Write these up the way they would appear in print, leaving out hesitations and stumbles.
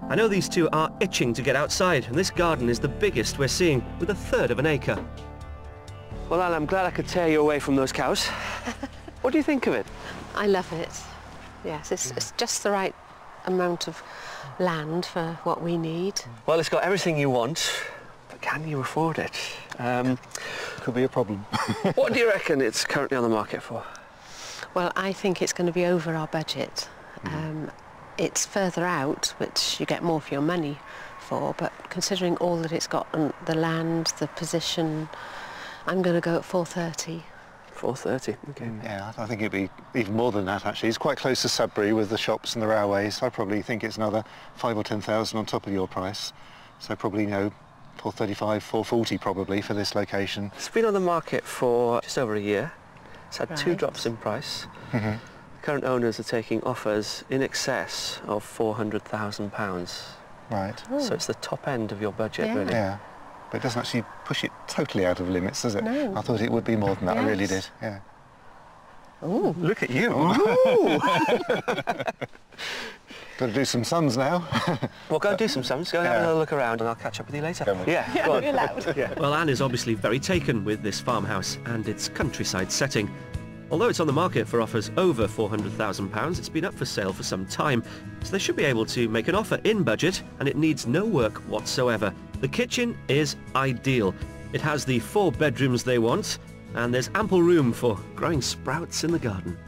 I know these two are itching to get outside, and this garden is the biggest we're seeing, with 1/3 of an acre. Well, Anne, I'm glad I could tear you away from those cows. What do you think of it? I love it. Yes, it's just the right amount of land for what we need. Well, it's got everything you want, but can you afford it? Could be a problem. What do you reckon it's currently on the market for? Well, I think it's going to be over our budget. It's further out, which you get more for your money for, but considering all that it's got on the land, the position, I'm going to go at 430. 430, okay. Yeah, I think it'd be even more than that, actually. It's quite close to Sudbury with the shops and the railways. I probably think it's another 5,000 or 10,000 on top of your price. So probably, you know, 435, 440 probably for this location. It's been on the market for just over a year. It's had 2 Right. drops in price. Current owners are taking offers in excess of £400,000. Right. So it's the top end of your budget, Yeah. really. Yeah. But it doesn't actually push it totally out of limits, does it? No. I thought it would be more than that, I really did, yeah. Ooh. Look at you! Got to do some sums now. Well, go and do some sums, go and have another look around, and I'll catch up with you later. Yeah, go on. You're loud. Well, Anne is obviously very taken with this farmhouse and its countryside setting. Although it's on the market for offers over £400,000, it's been up for sale for some time, so they should be able to make an offer in budget, and it needs no work whatsoever. The kitchen is ideal. It has the 4 bedrooms they want, and there's ample room for growing sprouts in the garden.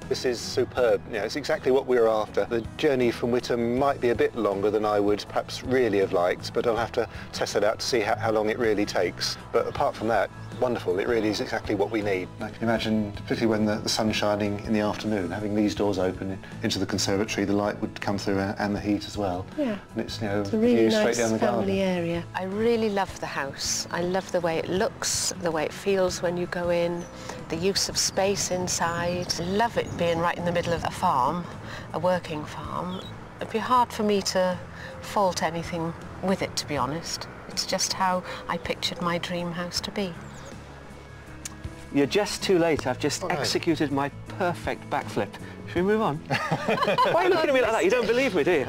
This is superb. You know, it's exactly what we were after. The journey from Whittam might be a bit longer than I would perhaps really have liked, but I'll have to test it out to see how long it really takes. But apart from that, wonderful. It really is exactly what we need. I can imagine, particularly when the sun's shining in the afternoon, having these doors open into the conservatory, the light would come through and the heat as well. Yeah. And it's, you know, It's a really view straight nice down the garden. family area. I really love the house. I love the way it looks, the way it feels when you go in, the use of space inside. I love it being right in the middle of a farm, a working farm. It'd be hard for me to fault anything with it, to be honest. It's just how I pictured my dream house to be. You're just too late. I've just executed my perfect backflip. Should we move on? Why are you looking at me like that? You don't believe me, do you?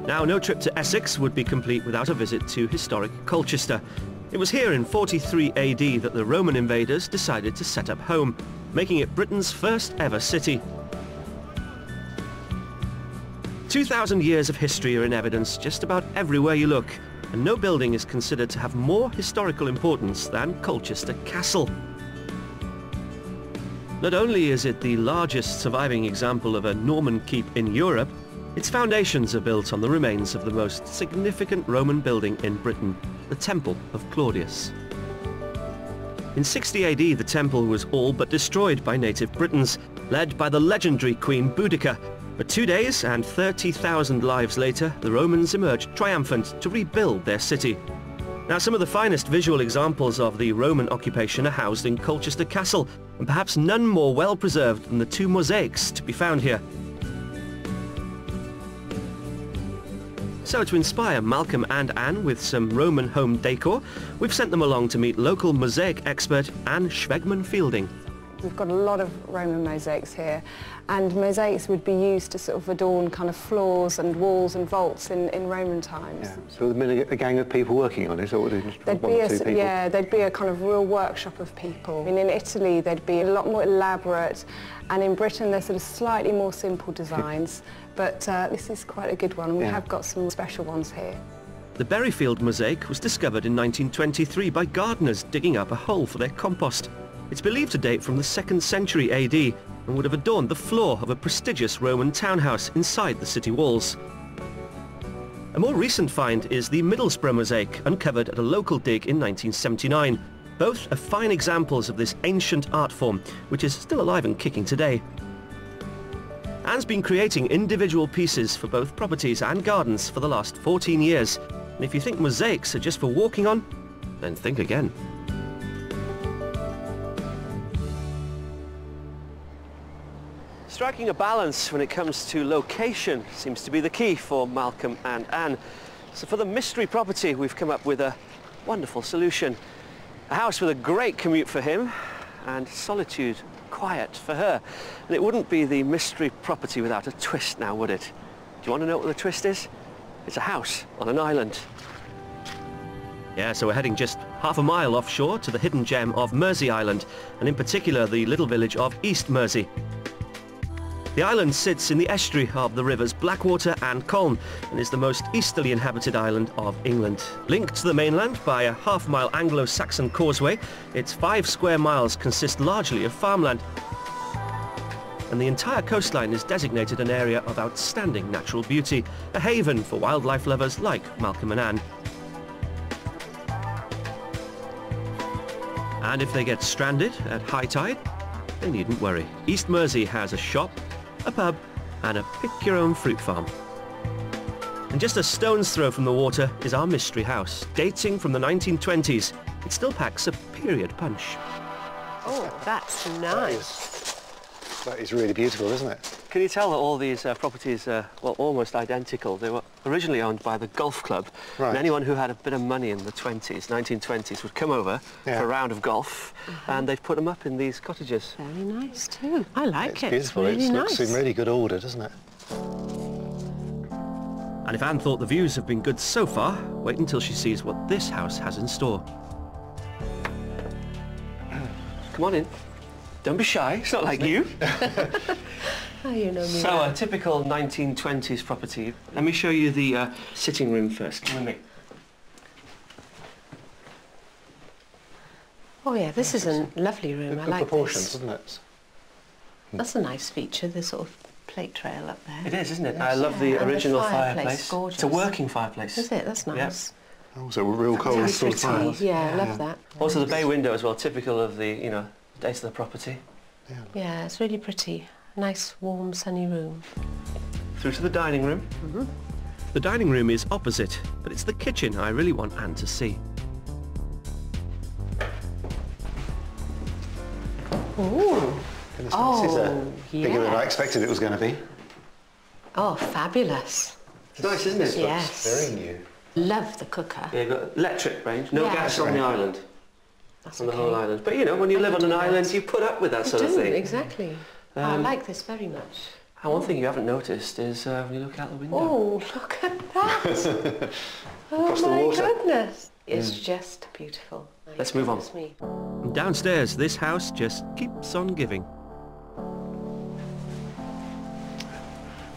Now, no trip to Essex would be complete without a visit to historic Colchester. It was here in 43 AD that the Roman invaders decided to set up home, making it Britain's first ever city. 2,000 years of history are in evidence just about everywhere you look, and no building is considered to have more historical importance than Colchester Castle. Not only is it the largest surviving example of a Norman keep in Europe, its foundations are built on the remains of the most significant Roman building in Britain, the Temple of Claudius. In 60 AD, the temple was all but destroyed by native Britons, led by the legendary Queen Boudica. But 2 days and 30,000 lives later, the Romans emerged triumphant to rebuild their city. Now, some of the finest visual examples of the Roman occupation are housed in Colchester Castle, and perhaps none more well preserved than the 2 mosaics to be found here. So to inspire Malcolm and Anne with some Roman home decor, we've sent them along to meet local mosaic expert Anne Schwegman-Fielding. We've got a lot of Roman mosaics here, and mosaics would be used to sort of adorn kind of floors and walls and vaults in Roman times. Yeah. So there'd be a gang of people working on it, or would it just There'd one be or 2 people? Yeah, there'd be a kind of real workshop of people. I mean, in Italy, they'd be a lot more elaborate, and in Britain, they're sort of slightly more simple designs, but this is quite a good one, and we have got some special ones here. The Berryfield mosaic was discovered in 1923 by gardeners digging up a hole for their compost. It's believed to date from the 2nd century AD and would have adorned the floor of a prestigious Roman townhouse inside the city walls. A more recent find is the Middlesbrough mosaic, uncovered at a local dig in 1979. Both are fine examples of this ancient art form, which is still alive and kicking today. Anne's been creating individual pieces for both properties and gardens for the last 14 years. And if you think mosaics are just for walking on, then think again. Striking a balance when it comes to location seems to be the key for Malcolm and Anne. So for the mystery property, we've come up with a wonderful solution. A house with a great commute for him and solitude, quiet for her. And it wouldn't be the mystery property without a twist now, would it? Do you want to know what the twist is? It's a house on an island. Yeah, so we're heading just half a mile offshore to the hidden gem of Mersey Island, and in particular the little village of East Mersey. The island sits in the estuary of the rivers Blackwater and Colne and is the most easterly inhabited island of England. Linked to the mainland by a half-mile Anglo-Saxon causeway, its 5 square miles consist largely of farmland. And the entire coastline is designated an area of outstanding natural beauty, a haven for wildlife lovers like Malcolm and Anne. And if they get stranded at high tide, they needn't worry. East Mersey has a shop, a pub and a pick-your-own-fruit farm. And just a stone's throw from the water is our mystery house, dating from the 1920s. It still packs a period punch. Oh, that's nice. That is really beautiful, isn't it? Can you tell that all these properties are, well, almost identical? They were originally owned by the golf club. Right. And anyone who had a bit of money in the 1920s would come over for a round of golf, and they'd put them up in these cottages. Very nice too. I like it. Beautiful. It's really It nice. looks in really good order, doesn't it? And if Anne thought the views have been good so far, wait until she sees what this house has in store. Come on in. Don't be shy, it's not like you. Oh, you know me. So, a typical 1920s property. Let me show you the sitting room first. Come with me. Oh yeah, this is a lovely room. I Good like proportions, this. isn't it? That's a nice feature, the sort of plate trail up there. It is, isn't it? I love the And the original fireplace, fireplace. gorgeous. It's a working fireplace. Is it? That's nice. Oh, so real cold Very sort of pretty. fire. Yeah, I love that. Also the bay window as well, typical of the, you know, dates of the property. Yeah, it's really pretty. Nice, warm, sunny room. Through to the dining room. The dining room is opposite, but it's the kitchen I really want Anne to see. Ooh. Goodness, Oh, this is bigger than I yes. expected it was going to be. Oh, fabulous. It's nice, isn't it? Yes. Very new. Love the cooker. Yeah, you've got electric range, no Yeah. gas on the island, That's on the okay. whole island. But you know, when you live on an island, you put up with that sort of thing. Exactly. I like this very much. And one thing you haven't noticed is when you look out the window. Oh, look at that. Oh Across the my water. goodness. It's just beautiful. My Let's move on. goodness me. Downstairs, this house just keeps on giving.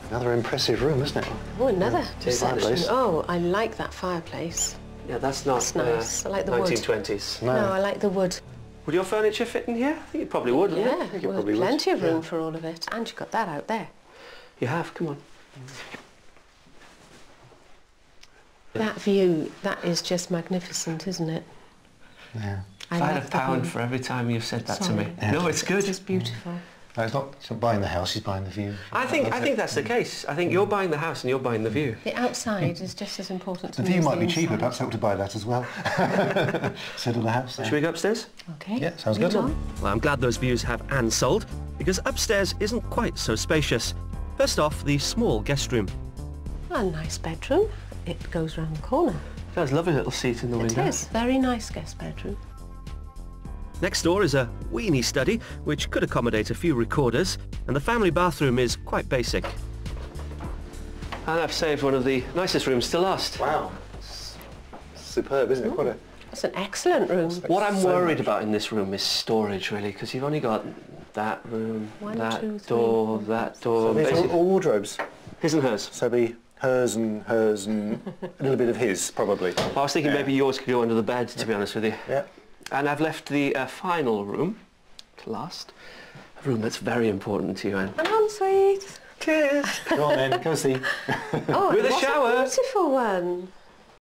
Another impressive room, isn't it? Oh, another Big reception. fireplace. Oh, I like that fireplace. Yeah, that's not That's nice. I like the wood. 1920s. No. No, I like the wood. Would your furniture fit in here? I think it probably would, wouldn't Yeah, it? it well, probably would. plenty of room Yeah. for all of it. And you've got that out there. You have, come on. That view, that is just magnificent, isn't it? Yeah. I If I had like a the pound view. for every time you've said that to Sorry. me. Yeah. No, it's good. It's just beautiful. No, she's not buying the house, she's buying the view. I think that's the case. I think you're buying the house and you're buying the view. The outside is just as important to The me view as might the be cheaper, inside. perhaps help to buy that as well. Instead of the house. Should we go upstairs? Okay. Yeah, sounds lead good. on. Well, I'm glad those views have Anne sold, because upstairs isn't quite so spacious. First off, the small guest room. A nice bedroom. It goes round the corner. There's a lovely little seat in the window. It is. Very nice guest bedroom. Next door is a weeny study, which could accommodate a few recorders, and the family bathroom is quite basic. And I've saved one of the nicest rooms to last. Wow. Superb, isn't it? What a... It's an excellent room. What I'm So worried much. about in this room is storage, really, because you've only got that room, One, that two, three, door, four, that five, door. So these are basically- all wardrobes. His and hers. So be hers and a little bit of his, probably. I was thinking maybe yours could go under the bed, to be honest with you. Yeah. And I've left the final room to last. A room that's very important to you, Anne. An ensuite. Cheers! Go on then, go see. Oh, With a what shower. a beautiful one.